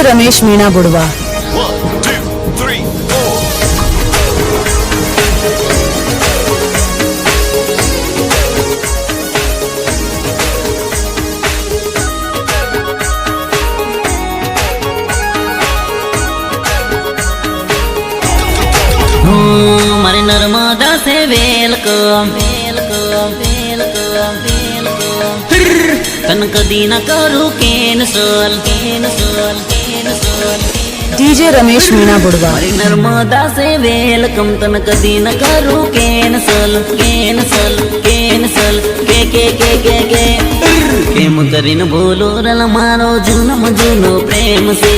DJ Ramesh Meena बुड़वा। मारे नर्मदा से वेलकम वेलकम वेलकम वेलकम तन कदी न करू cancel cancel cancel DJ Ramesh Meena बुड़वा। मारे नर्मदा से वेलकम तन कदी न करू कैंसल कैंसल कैंसल के मुकरिन बोलो रल मारो जुनम जुनो प्रेम से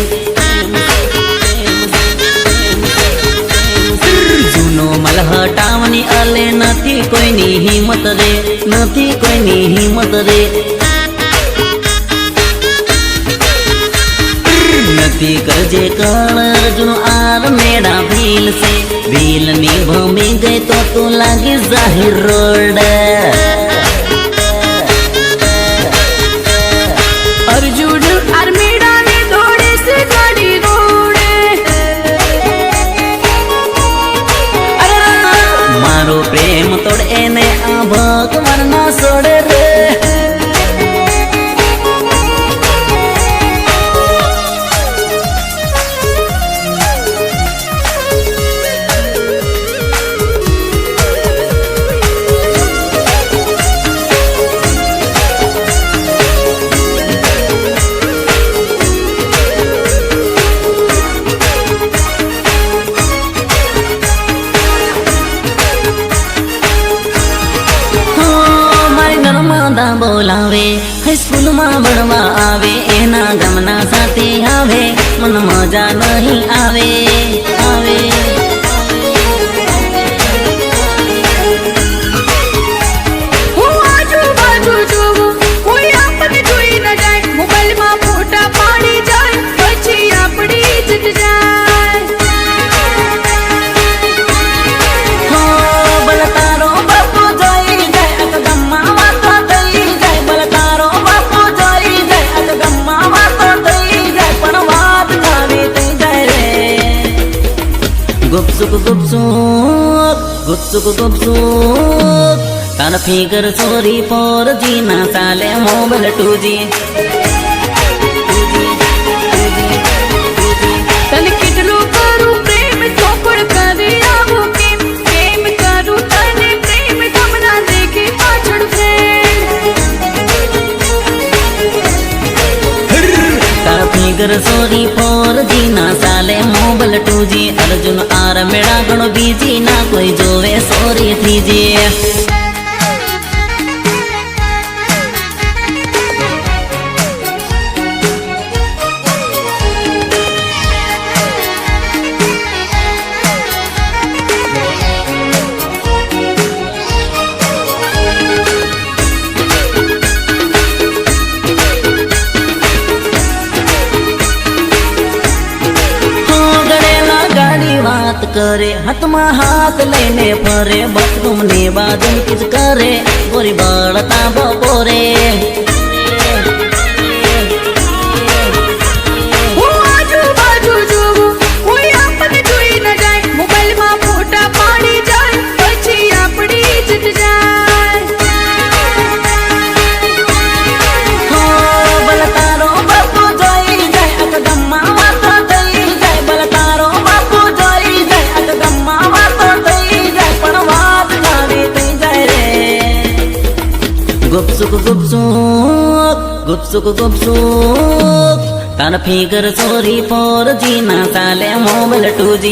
मल हटावनी अले नथी कोईनी हिम्मत रे नथी कोईनी हिम्मत रे नथी करजे कण अर्जुन आर मेरा भील से भील नी भमी गई तो तू लागी जाहिर रोड अर्जुन आर मेरा ने दौड़े से गाड़ी मारो प्रेम तोड़ एने आभक मरना सोड़े रे बोलावे हाई स्कूल में भणवा आवे एना गमना साथे आवे मन मजा नहीं आवे आवे हो आजू बाजू जोवो कोई आपने जोई न जाए मोबाइल में फोटा पाड़ी जाए પછી આપડી ઇજ્જત જાય हो बलतारो बापू जोई जाए अकदम्मा गुपसुक गुपसुक गुपसुक गुपसुक तार फिगर सोरी फोर जी ना साले मोबाइल 2G तन कितलो करू प्रेम ચોપડ કરી આવો કેમ કેમ કરું તને પ્રેમ તમને દેખી પાછળ तार फिगर सोरी फोर जी ना साले मोबाइल 2G अर्जुन आर मेरा गणो बीजी ना कोई जोवे सोरी 3G करे हाथ में हाथ लेने फरे बाथरूम ने बाजन किस करे गोरी बड़ता बपोरे हो आजू बाजू जोवो कोई आपने जोई न जाए मोबाइल में फोटा पाड़ी जाए પછી આપડી ઇજ્જત જાય हो बलतारो बापू जोई जाए अकदम्मा वातो થઈ જાય बलतारो बापू जोई जाए अकदम्मा वातो થઈ જાય પણ વાત જાવી થઈ જાય रे गुपसुक गुपसुक गुपसुक गुपसुक तार फिगर सोरी फोर जी ना साले मोबाइल 2G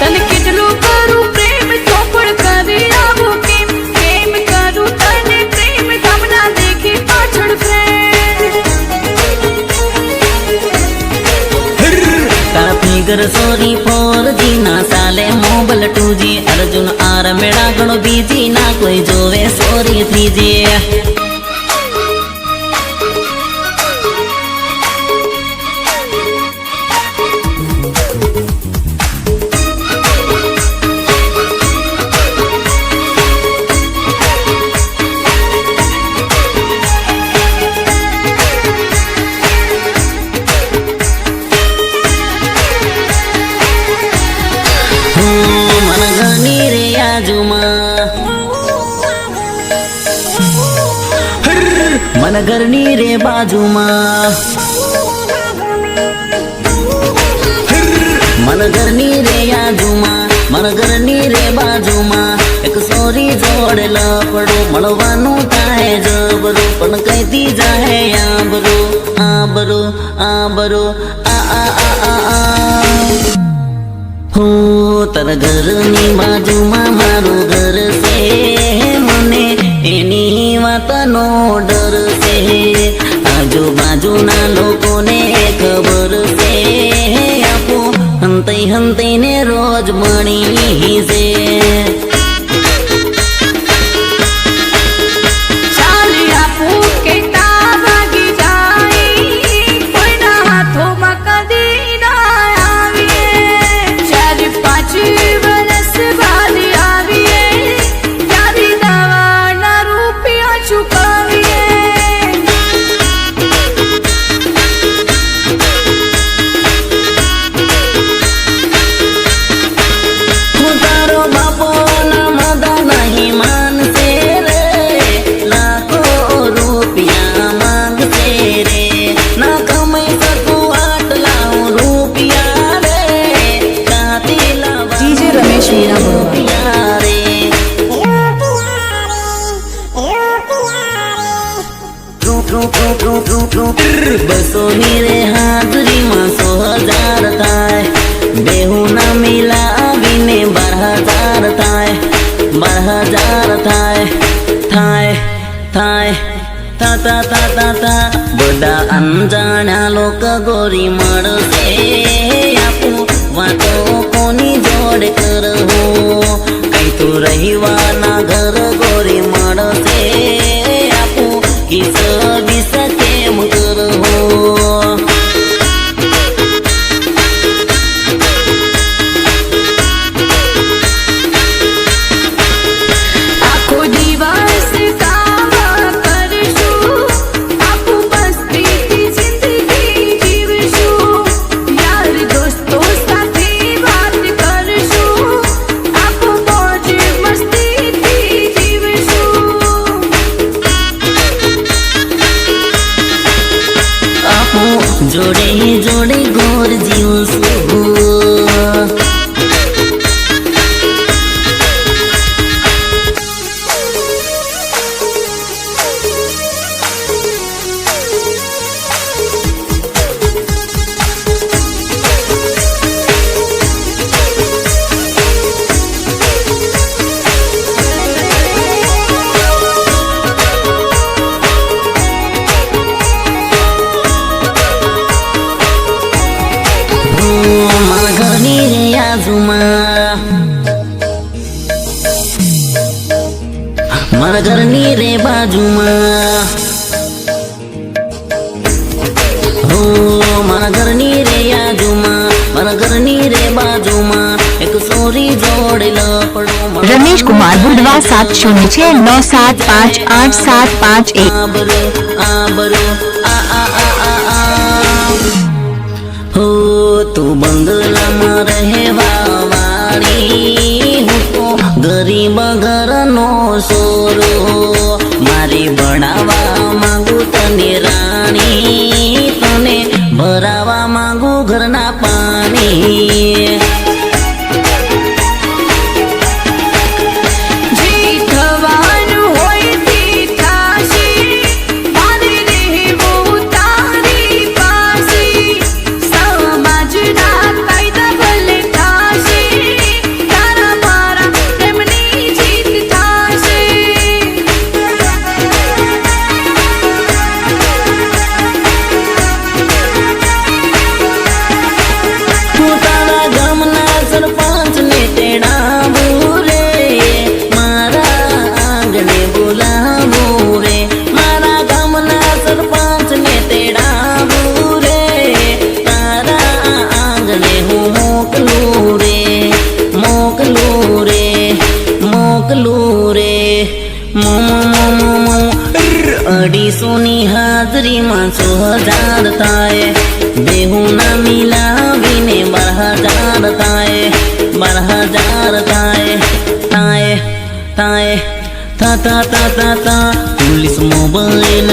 તન કેટલો કરું પ્રેમ ચોપડ કરી આવો કેમ કેમ કરું તને પ્રેમ તમને દેખી પાછળ तार फिगर सोरी फोर जी ना साले मोबाइल 2G अर्जुन आर मेरा गणो बीजी ना कोई जोवे सोरी 3G મારા ઘરની રે બાજુમાં મારા ઘરની રે યાદુમાં મારા ઘરની રે બાજુમાં એક સોરી જોડે લપડું મળવાનું થાય જબરું પણ કઈથી જાહે આબરું આ હો તારા ઘરની બાજુમાં મારું ઘર છે મને એની વાતનો ડર છે આજુબાજુના લોકોને ખબર છે આપો હંતઈ ને રોજ મળી છે ચાલી આપું કે તા ભાગી જાય કોઈના હાથોમાં કદી ના આવીએ 4-5 વર્ષ બાદ આવીએ ત્યારે દવાના રૂપિયા ચૂકવીએ હું તારો બાપો ના મદા નહીં માનશે રે લાખો રૂપિયા માંગશે રે ના કમાઈ શકું આટલા હું રૂપિયા રે કાતી લાવા DJ રમેશ મીણા બુડવા. રૂપિયા રે બસો ની રે હાજરીમાં 100,000 થાય બેહુના મિલાવીને 12,000 થાય 12,000 થાય તા બધા અંજાણ્યા લોક ગોરી મળશે આપું વાતો કોની જોડે કરવું કઈ તો રહીવાના ઘર ગોરી મળશે આપું કિસ વિસ કેમ કરવું આખો દિવસ કામ કરશું આપું મસ્તીથી જિંદગી જીવશું યાર દોસ્તો સાથે વાત કરશું આપું મોજ મસ્તીથી જીવશું આપું જોડે જોડે ગોર જીવશું મારા ઘરની રે યાદુમાં મારા ઘરની રે બાજુમાં હો મારા ઘરની રે યાદુમાં મારા ઘરની રે બાજુમાં એક સોરી જોડે લપડું રમેશ કુમાર બુડવા 70697588751 આબરું હો તું બંગલામાં રહેવા વાળી હું તો ગરીબ ઘરનો સોરો મારી ભણાવવા માંગુ તને રાણી તને ભરાવા માંગુ ઘરના પાણી જી થવાનું હોય તે થાશે મારે રહેવું તારી પાસે સમાજના કાયદા ભલે થાશે તારા મારા પ્રેમની જીત થાશે હું તારા ગામના સરપંચને તેડાવું રે મારા આંગણે બોલાવું રે મારા ગામના સરપંચને તેડાવું રે તારા આંગણે હું મોકલું રે અઢીસોની હાજરીમાં 100,000 થાય બેહુના મિલાવીને 12,000 થાય 12,000 થાય તા પુલિસ મોબાઈલ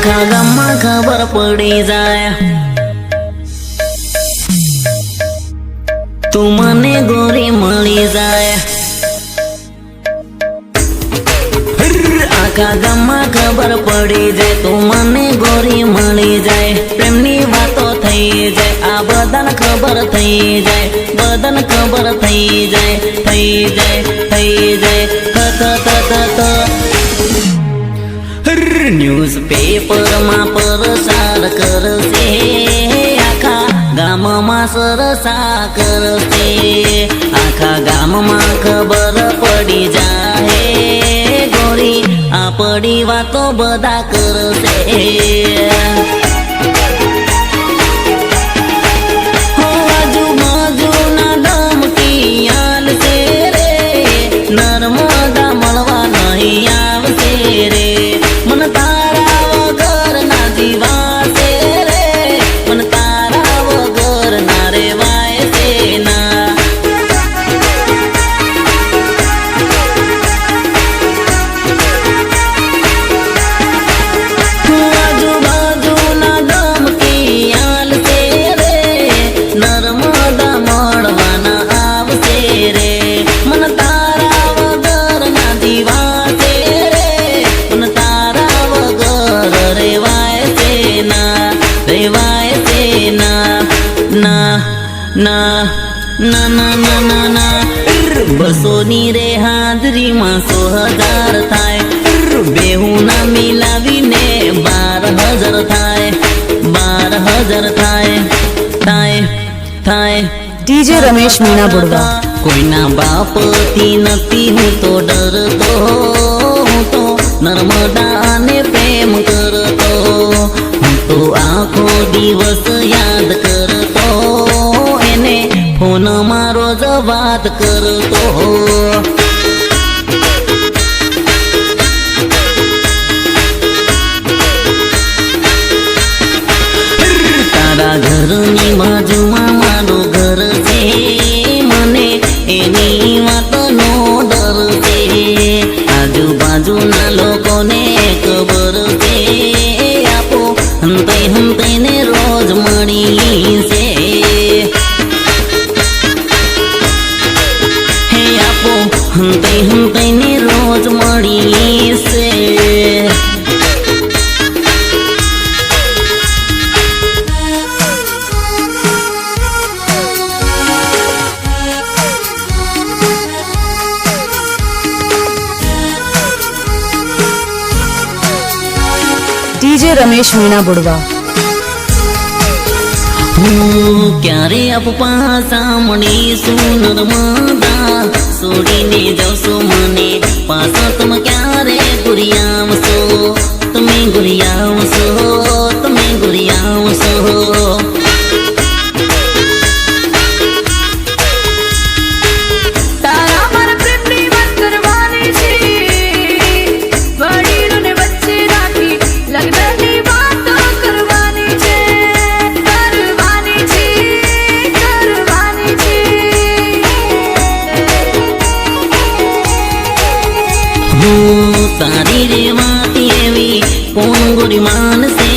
આખા ગામમાં ખબર પડી જાય તું મને ગોરી મળી જાય આખા ગામમાં ખબર પડી જાય તું મને ગોરી મળી જાય પ્રેમની વાતો થઈ જાય આ બધાને ખબર થઈ જાય બધાને ખબર થઈ જાય થઈ જાય થઈ જાય ન્યૂઝ પેપરમાં પ્રસાર કરશે આખા ગામમાં સરસા કરશે આખા ગામમાં ખબર પડી જાય ગોરી આપણી વાતો બધા કરશે હો આજુબાજુના ધમકી આલશે રે નર્મદા મળવા નહીં આવશે રે મન તારા વગર ના જીવાશે રે મન તારા વગર ના રેવાય છે ના આજુબાજુના ધમકી આલશે રે નર્મદા મળવાના આવશે રે મન તારા વગર ના જીવાશે રે મન તારા વગર રેવાય છે ના રેવાય છે ના ના ના ના ના ના ના ના 200ની રે હાજરીમાં 100,000 થાય બેહુના મિલાવીને 12,000 થાય 12,000 થાય થાય થાય ડીજે રમેશ મીણા બુડવા કોઈના બાપથી નથી હું તો ડરતો હું તો નર્મદાને પ્રેમ કરતો હું તો આખો દિવસ યાદ કરતો એને ફોનમાં રોજ વાત કરતો તારા ઘરની બાજુમાં મારું ઘર છે મને એની વાતનો ડર છે આજુબાજુના લોકોને ખબર છે આપો હંતઈને રોજ મળી છે હે આપો હંતઈને રોજ મળી છે ડીજે રમેશ મીણા બુડવા હું ક્યારે અપવા સાંભળીશું નર્મદા છોડીને જશો મને પાછા તમે ક્યારે ગુરિયાવશો તમે ગુરિયાવશો તમે ગુરિયાવશો તારા મારા પ્રેમની વાત કરવાની છે વડીલોને વચ્ચે રાખી લગ્નની વાતો કરવાની છે કરવાની છે કરવાની છે હું તારી રે વાત એવી કોણ ગોરી માનશે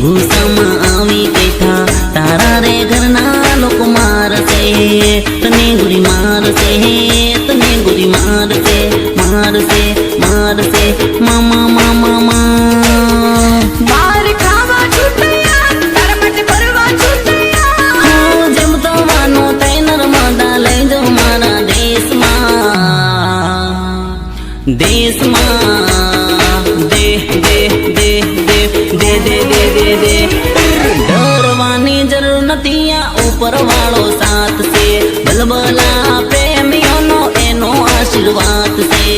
ગુસ્સામાં આવી કહેતા તારા રે ઘરના લોકો મારશે તને ગોરી મારશે તને ગોરી મારશે મારશે મારશે મામા મામા મા માર ખાવા છૂટયા તારા માટે ફરવા છૂટયા હું જેમ તવાનો તે નર્મદા લઈ જાઉં મારા દેશમાં દેશમાં દે દે દે દે દે દે દે દે દે ડરવાની જરૂર નથી આ ઉપર વાળો સાથ છે બલબલા પ્રેમીઓનો એનો આશીર્વાદ છે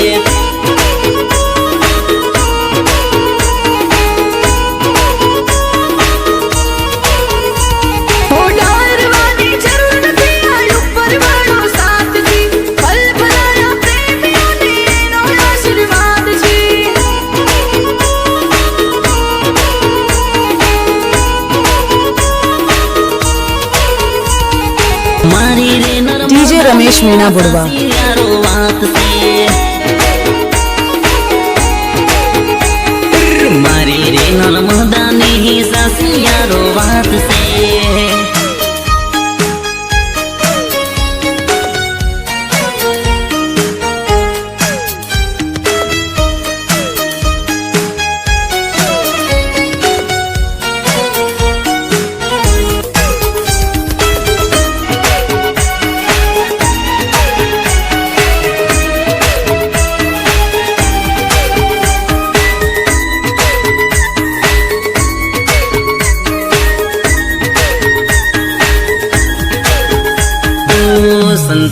ડરવાની જરૂર નથી આ ઉપર વાળો સાથ છે ભલભલાના પ્રેમીઓને એનો આશીર્વાદ છે મારી રે ડીજે રમેશ મીણા બુડવા યારો વાત છે મારી રે નર્મદા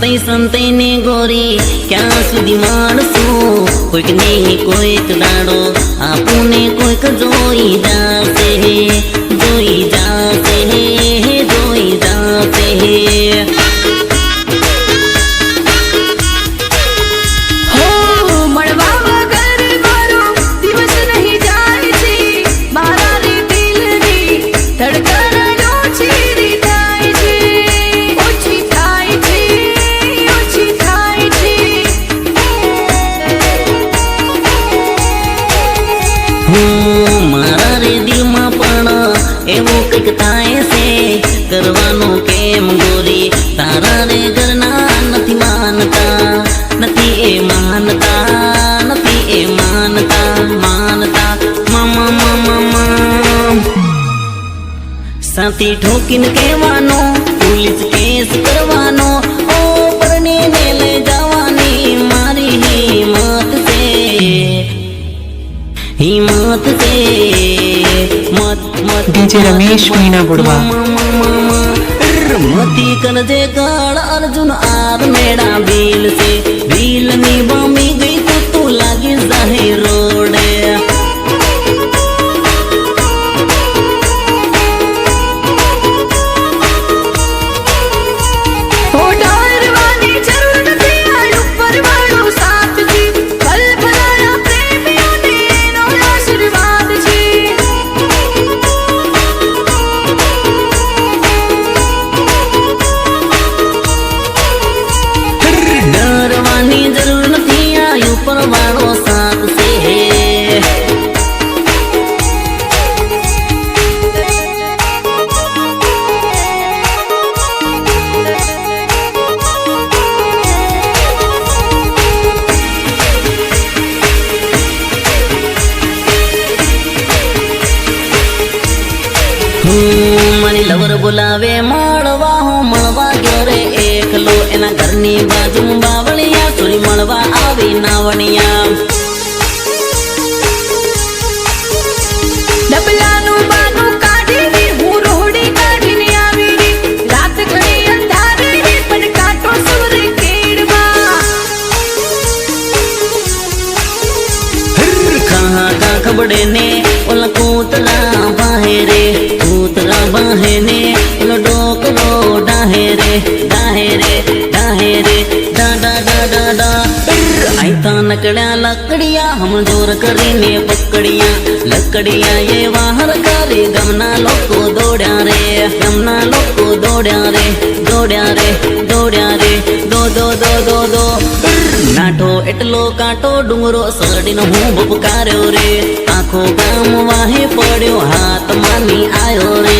સંતઈ ને ગોરી ક્યાં સુધી માણશું કોઈક ને કોઈક દાડો આપુને કોઈક જોઈ જાશે જોઈ જાશે જોઈ જાશે હો મળવા વગર મારો દિવસ નહીં જાય છે મારા રે દિલની ધડકન ઓછી થાય છે ઓછી થાય છે ઓછી થાય છે મારા રે દિલમાં પણ એવું કંઈક થાય છે કરવાનું કેમ ગોરી તારા રે ઘરના નથી માનતા નથી એ માનતા નથી એ માનતા માનતા મામા મામા મામ સાથી ઠોકીને કહેવાનો પોલીસ કેસ કરવાનો ઓ પરણીને લઈ જવાની મારી હિંમત છે હિંમત છે મત મત DJ રમેશ મીણા બુડવા. મતી કરજે કાળ અર્જુન આર મેડા ભીલ છે ભીલ ની બમી ગઈ તો તું લાગી જાહે રોડે હો ડરવાની જરૂર નથી આ ઉપર વાળો સાથ છે પલ ભલાયા પ્રેમીઓને એનો આશીર્વાદ છે ડરવાની જરૂર નથી આ ઉપર વાળો સાથ છે મારી લવર બોલાવે મળવા હું મળવા ગયો રે એકલો એના ઘરની બાજુ બાવળિયા ચોરી મળવા આવી નાવણિયા ડબલાનું બાનું કાઢીને હું રોડી કાઢીને આવી રે રાત ઘણી અંધારી રે પણ કાંટો સૂરે કેડમાં ખા ખા ખબડે ને ઓલા કૂતરા બાહે રે કૂતરા બાહે ને ઓલો ડોકરો ડાહે રે ડાહે રે ડાહે રે ડા ડા ડા ડા ડા આઈતા નકડ્યા લકડિયા હમ જોર કરીને પકડિયા લકડિયા એ વાહર કરે ગમના લોકો દોડ્યા રે ગમના લોકો દોડ્યા રે દોડ્યા રે દોડ્યા રે દો દો દો દો દો નાઠો એટલો કાંટો ડુંગરો સરડીનો હું ભપકાર્યો રે આખો ગામ વાહે પડ્યો હાથ માની આયો રે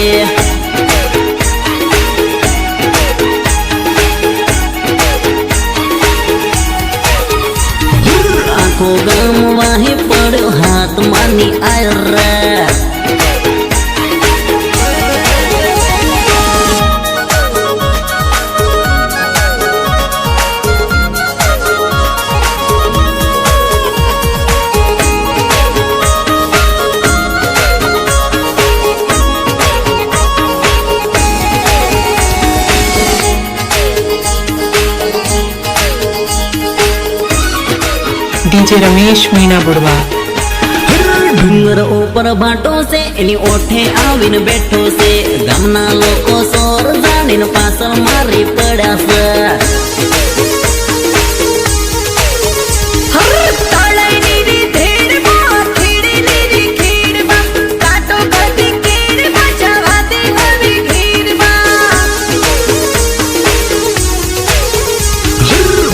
આખો ગામ વાહે પડ્યો હાથ માની આયો રે DJ રમેશ મીણા બુડવા. ડુંગર ઉપર ભાટો છે એની ઓઠે આવીને બેઠો છે ગામના લોકો સોર જાણીને પાછળ મારી પડ્યા છે તળાઈની રી ધેડમાં ખેડીની રી ખેડમાં કાંટો કરતી કેડમાં જવા દે હવે ઘેરમાં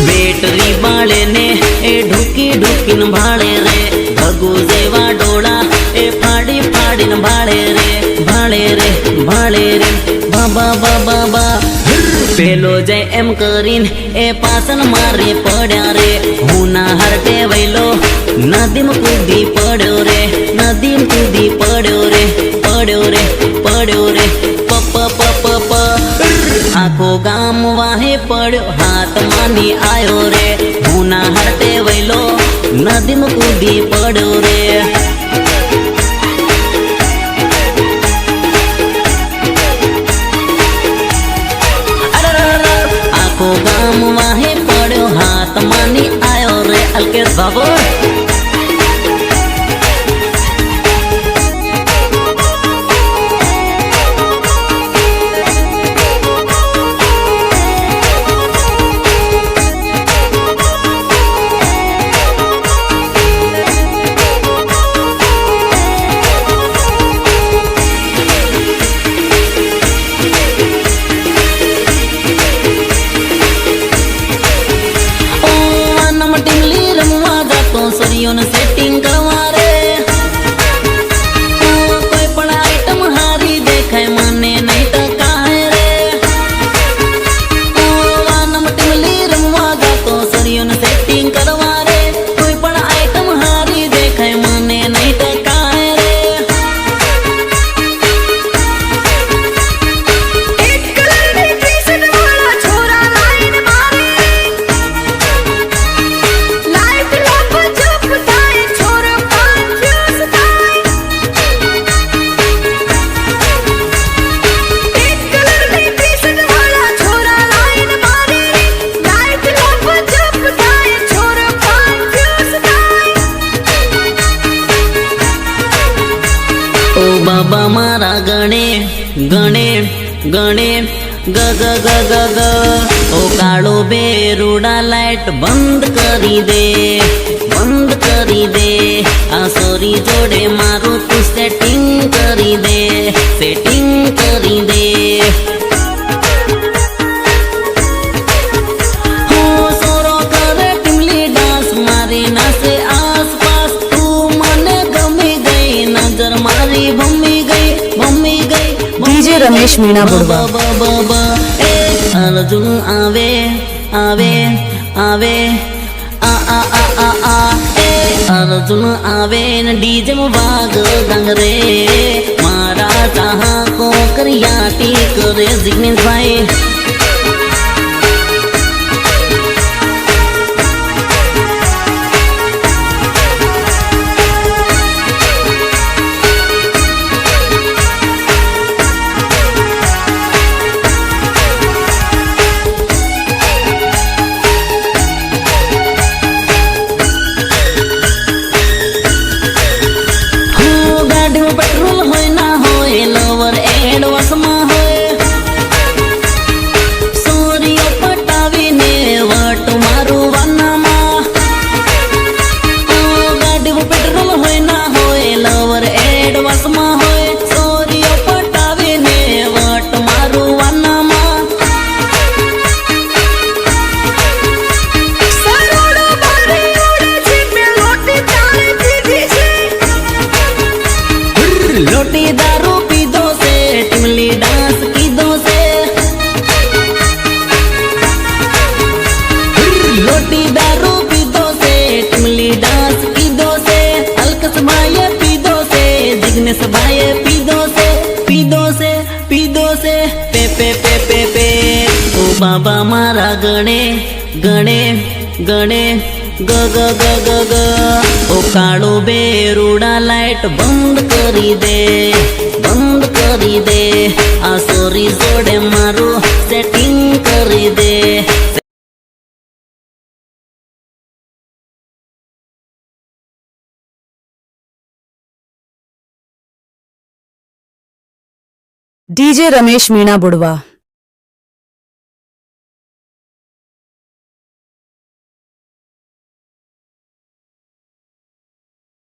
બેટરી બાળે ને એ ઢૂકી ઢૂકીને ભાળે રે ભગુ જેવા ડોળા એ ફાડી ફાડીને ભાળે રે ભાળે રે ભાળે રે બાબા બાબા બા પેલો જાય એમ કરીને એ પાછળ મારે પડ્યા રે હું ના હરટે વૈલો નદીમાં કૂદી પડ્યો રે નદીમાં કૂદી પડ્યો રે પડ્યો રે પડ્યો રે પપ પપ પ આખો ગામ વાહે પડ્યો હાથ માની આયો રે હું ના હરટે વૈલો નદીમાં કૂદી પડ્યો રે આખો ગામ બાબુ સેટિંગ કરવા રે કોઈ પણ આઈટમ હારી દેખાય મને નહીં ટકાય રે વાનમ ટીમલી રમવા જાતો સરિયોને સેટિંગ કરવા રે કોઈ પણ આઈટમ હારી દેખાય મને નહીં ટકાય રે એક કલરની ટી-શર્ટ વાળા છોરા લાઈન મારે લાઈટ લોપ જપ થાય છોરો કન્ફ્યુઝ થાય એક કલરની ટી-શર્ટ વાળા છોરા લાઈન મારે લાઈટ લોપ જપ થાય છોરો કન્ફ્યુઝ થાય ઓ બાબા મારા ગણે ગણે ગણે ગ ગ ગ ગ ગ ઓ કાળો બેરુડા લાઈટ બંધ કરી દે બંધ કરી દે આ સોરી જોડે મારું તું સેટિંગ કરી દે સેટિંગ કરી દે હું સોરો કરે ટીમલી ડાન્સ મારી નાસે આસપાસ તું મને ગમી ગઈ નજર મારી ભમી ગઈ ભમી ગઈ DJ રમેશ મીણા બુડવા. અર્જુન આવે આવે આવે આ આ આ આ આ એ અર્જુન આવે ને ડીજે માં વાગ ડાંગરે મારા ચાહકો કરિયાટી કરે જિગ્નેશભાઈ ગાડીમાં પેટ્રોલ હોય ના હોય લવર એડવાન્સમાં હોય સોરીઓ પટાવીને વટ મારું વાનામાં ગાડીમાં પેટ્રોલ હોય ના હોય લવર એડવાન્સમાં હોય સોરીઓ પટાવીને વટ મારું વાનામાં સરોડો બારી ઉડે છે મેં લોટી તારે પીધી છે લોટી દારૂ પીધો છે ટીમલી ડાન્સ કીધો છે લોટી દારૂ પીધો છે ટીમલી ડાન્સ કીધો છે અલ્કસ ભાઈએ પીધો છે જિગ્નેશ ભાઈએ પીધો છે પીધો છે પીધો છે પે પે પે પે પે ઓ બાબા મારા ગણે ગણે ગણે ગ ગ ગ ગ ગ ઓ કાળો બેરુડા લાઈટ બંધ કરી દે બંધ કરી દે આ સોરી જોડે મારું સેટિંગ કરી દે DJ રમેશ મીણા બુડવા.